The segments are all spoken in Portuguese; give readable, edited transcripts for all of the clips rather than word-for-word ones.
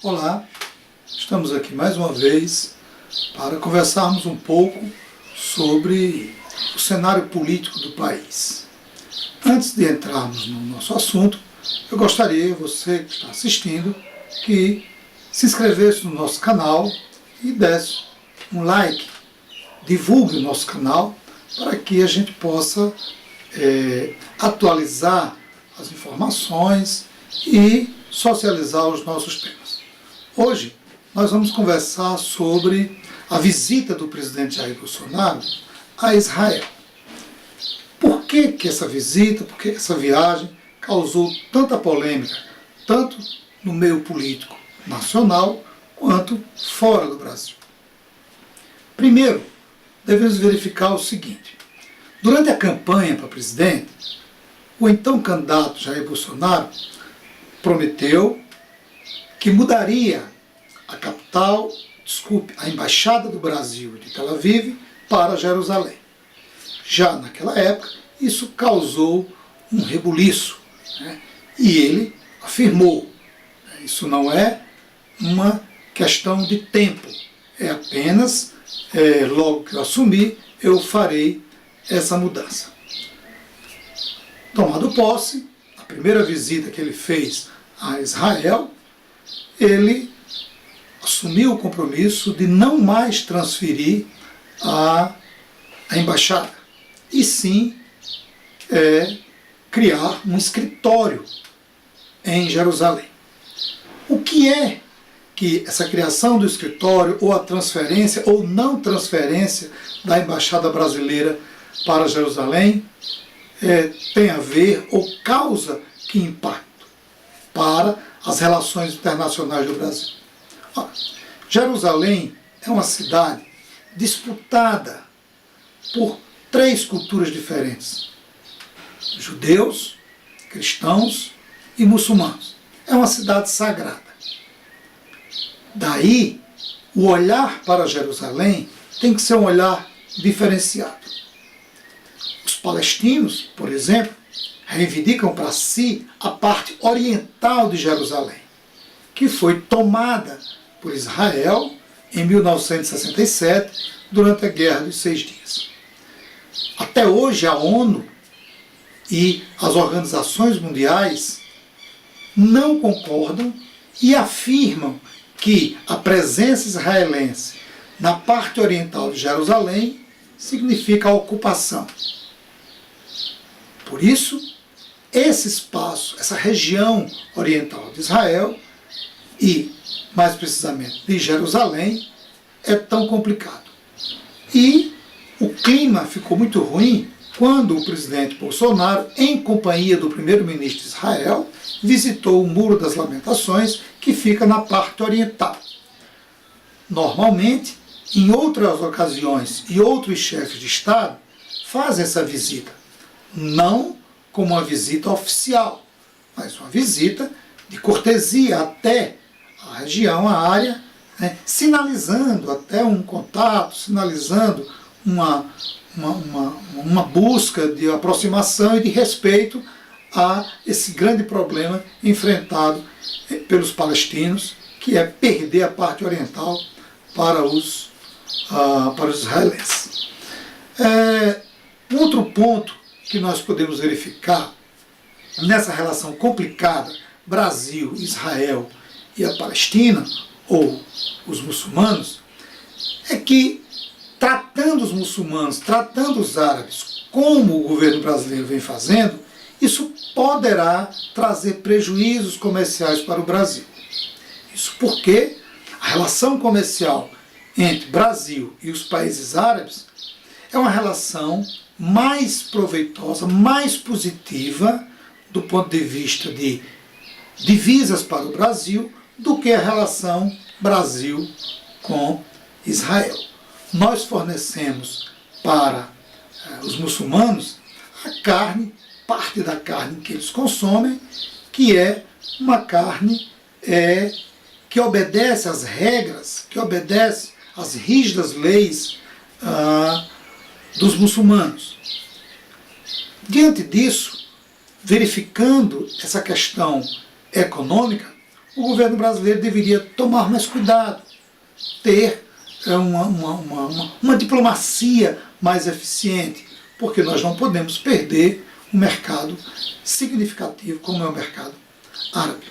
Olá, estamos aqui mais uma vez para conversarmos um pouco sobre o cenário político do país. Antes de entrarmos no nosso assunto, eu gostaria, você que está assistindo, que se inscrevesse no nosso canal e desse um like, divulgue o nosso canal para que a gente possa atualizar as informações e socializar os nossos temas. Hoje nós vamos conversar sobre a visita do presidente Jair Bolsonaro a Israel. Por que essa visita, por que essa viagem causou tanta polêmica, tanto no meio político nacional quanto fora do Brasil? Primeiro, devemos verificar o seguinte: durante a campanha para presidente, o então candidato Jair Bolsonaro prometeu que mudaria a embaixada do Brasil de Tel Aviv para Jerusalém. Já naquela época, isso causou um rebuliço, né? E ele afirmou: isso não é uma questão de tempo, é apenas, logo que eu assumir, eu farei essa mudança. Tomado posse, a primeira visita que ele fez a Israel, ele assumiu o compromisso de não mais transferir a embaixada, e sim criar um escritório em Jerusalém. O que é que essa criação do escritório, ou a transferência ou não transferência da embaixada brasileira para Jerusalém tem a ver ou causa que impacto para as relações internacionais do Brasil? Jerusalém é uma cidade disputada por três culturas diferentes: judeus, cristãos e muçulmanos. É uma cidade sagrada. Daí, o olhar para Jerusalém tem que ser um olhar diferenciado. Os palestinos, por exemplo, reivindicam para si a parte oriental de Jerusalém, que foi tomada por Israel em 1967, durante a Guerra dos 6 Dias. Até hoje, a ONU e as organizações mundiais não concordam e afirmam que a presença israelense na parte oriental de Jerusalém significa a ocupação. Por isso, esse espaço, essa região oriental de Israel, e mais precisamente de Jerusalém, é tão complicado. E o clima ficou muito ruim quando o presidente Bolsonaro, em companhia do primeiro-ministro de Israel, visitou o Muro das Lamentações, que fica na parte oriental. Normalmente, em outras ocasiões, e outros chefes de Estado fazem essa visita, não como uma visita oficial, mas uma visita de cortesia até a região, a área, né, sinalizando até um contato, sinalizando uma busca de aproximação e de respeito a esse grande problema enfrentado pelos palestinos, que é perder a parte oriental para os israelenses. Um outro ponto que nós podemos verificar nessa relação complicada Brasil, Israel e a Palestina, ou os muçulmanos, é que, tratando os muçulmanos, tratando os árabes como o governo brasileiro vem fazendo, isso poderá trazer prejuízos comerciais para o Brasil. Isso porque a relação comercial entre Brasil e os países árabes é uma relação mais proveitosa, mais positiva do ponto de vista de divisas para o Brasil do que a relação Brasil com Israel. Nós fornecemos para os muçulmanos a carne, parte da carne que eles consomem, que é uma carne que obedece às regras, que obedece às rígidas leis dos muçulmanos. Diante disso, verificando essa questão econômica, o governo brasileiro deveria tomar mais cuidado, ter uma diplomacia mais eficiente, porque nós não podemos perder um mercado significativo como é o mercado árabe.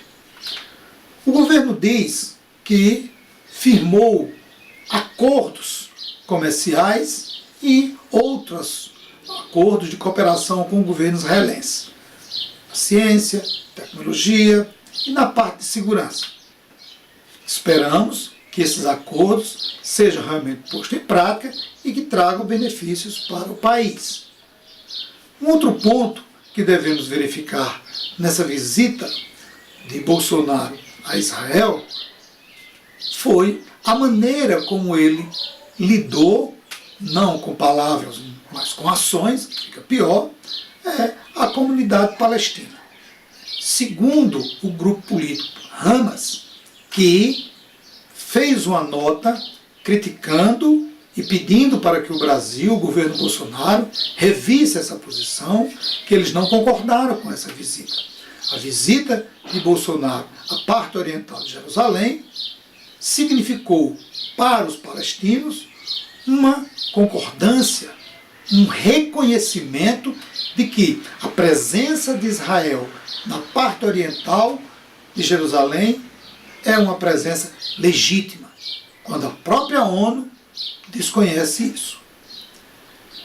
O governo diz que firmou acordos comerciais e outros acordos de cooperação com o governo israelense, na ciência, tecnologia e na parte de segurança. Esperamos que esses acordos sejam realmente postos em prática e que tragam benefícios para o país. Um outro ponto que devemos verificar nessa visita de Bolsonaro a Israel foi a maneira como ele lidou, não com palavras, mas com ações, que fica pior, a comunidade palestina. Segundo o grupo político Hamas, que fez uma nota criticando e pedindo para que o Brasil, o governo Bolsonaro, revisse essa posição, que eles não concordaram com essa visita. A visita de Bolsonaro à parte oriental de Jerusalém significou para os palestinos uma concordância, um reconhecimento de que a presença de Israel na parte oriental de Jerusalém é uma presença legítima, quando a própria ONU desconhece isso.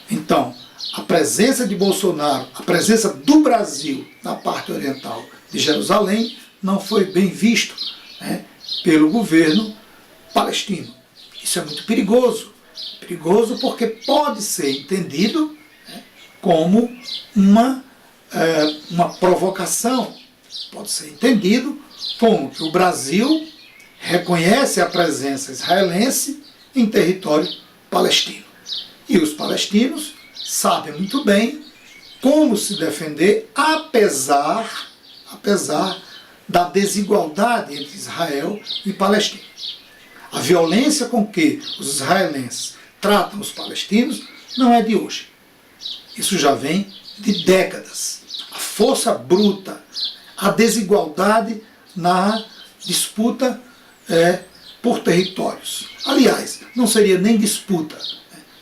Então, a presença de Bolsonaro, a presença do Brasil na parte oriental de Jerusalém não foi bem visto, pelo governo palestino. Isso é muito perigoso. Perigoso porque pode ser entendido como uma provocação. Pode ser entendido como que o Brasil reconhece a presença israelense em território palestino. E os palestinos sabem muito bem como se defender, apesar da desigualdade entre Israel e Palestina. A violência com que os israelenses tratam os palestinos não é de hoje. Isso já vem de décadas. A força bruta, a desigualdade na disputa por territórios. Aliás, não seria nem disputa.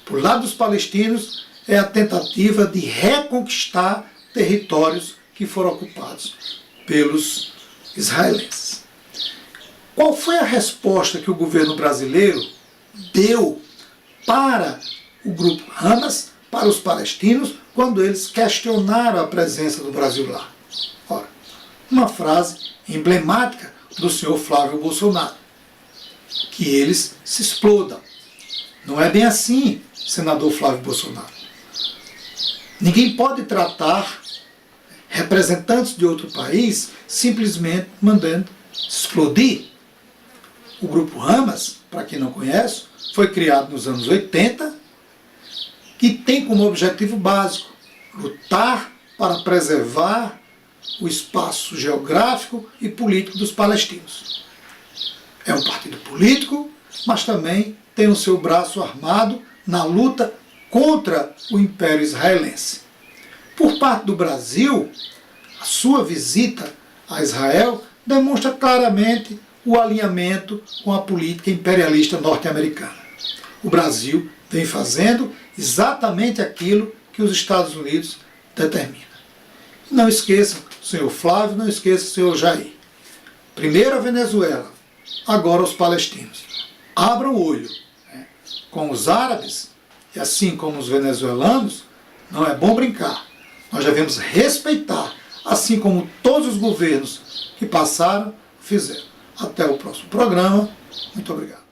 Por lado dos palestinos, é a tentativa de reconquistar territórios que foram ocupados pelos israelenses. Qual foi a resposta que o governo brasileiro deu para o grupo Hamas, para os palestinos, quando eles questionaram a presença do Brasil lá? Ora, uma frase emblemática do senhor Flávio Bolsonaro: que eles se explodam. Não é bem assim, senador Flávio Bolsonaro. Ninguém pode tratar representantes de outro país simplesmente mandando explodir. O grupo Hamas, para quem não conhece, foi criado nos anos 80 e tem como objetivo básico lutar para preservar o espaço geográfico e político dos palestinos. É um partido político, mas também tem o seu braço armado na luta contra o Império Israelense. Por parte do Brasil, a sua visita a Israel demonstra claramente o alinhamento com a política imperialista norte-americana. O Brasil vem fazendo exatamente aquilo que os Estados Unidos determinam. Não esqueça, senhor Flávio, não esqueça, senhor Jair. Primeiro a Venezuela, agora os palestinos. Abram o olho. Com os árabes, e assim como os venezuelanos, não é bom brincar. Nós devemos respeitar, assim como todos os governos que passaram fizeram. Até o próximo programa. Muito obrigado.